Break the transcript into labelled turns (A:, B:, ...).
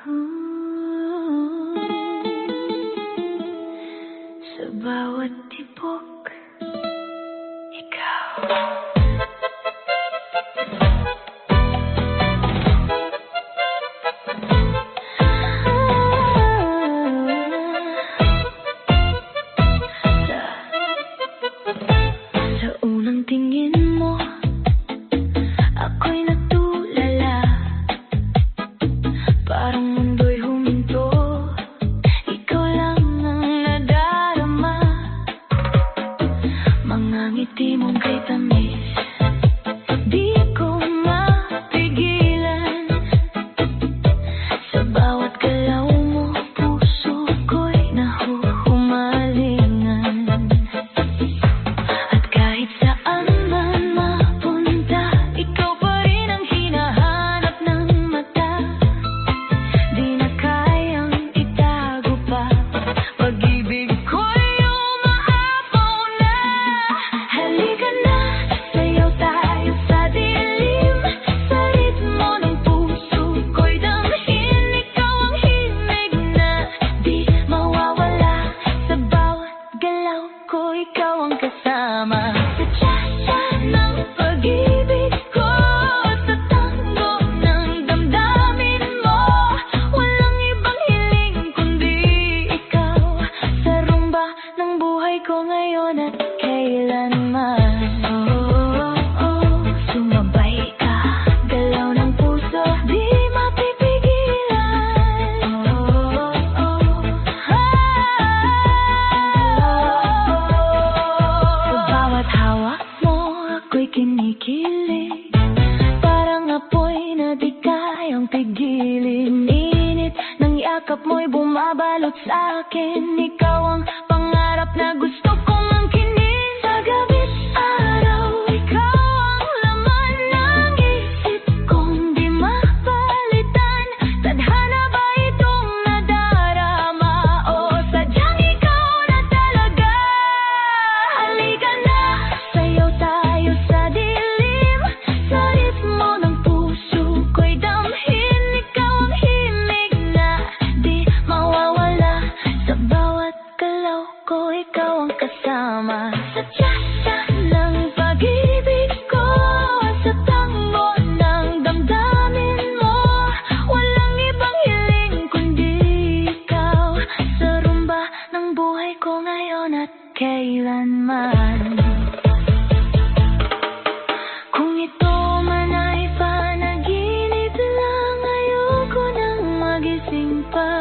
A: Sa bawat tibok, ikaw. Sa unang tingin mo, ako'y natulala. Parang mundo'y huminto, ikaw lang ang nadarama. Mga ngiti mong kay tamis, di ko mapigilan. Sa bawat galaw mo, puso ko'y nahuhumalingan. At kahit saan man mapunta, ikaw pa rin ang hinahanap ng mata. Di na kayang itago pa, pag-ibig ko'y umaapaw na. Halika na, sayaw tayo sa dilim. Sa ritmo ng puso ko'y damhin. Ikaw ang himig na di mawawala. Sa bawat galaw ko, ikaw ang kasama. Sa tsa-tsa ng pag-ibig ko, sa tango ng damdamin mo, walang ibang hiling kundi ikaw. Sa rumba ng buhay ko ngayon at kailanman. Sumabay ka, galaw ng puso, di mapipigilan. Sa bawat hawak mo, ako'y kinikilig. Parang apoy na di kayang pigilin. Init ng yakap mo'y bumabalot sa akin. Ikaw ang pangarap na gusto kong angkinin. Sa gabi't araw, ikaw ang laman ng isip kong di mapalitan. Tadhana ba itong nadarama o sadyang ikaw na talaga? Halika na, sayaw tayo sa dilim. Sa ritmo ng puso ko'y damhin. Ikaw ang himig na di mawawala. Sa bawat galaw ko, ikaw ang kasama. Sa tsa-tsa ng pag-ibig ko, sa tango ng damdamin mo, walang ibang hiling kundi ikaw. Sa rumba ng buhay ko ngayon at kailanman. Kung ito man ay panaginip lang, ayoko nang magising pa.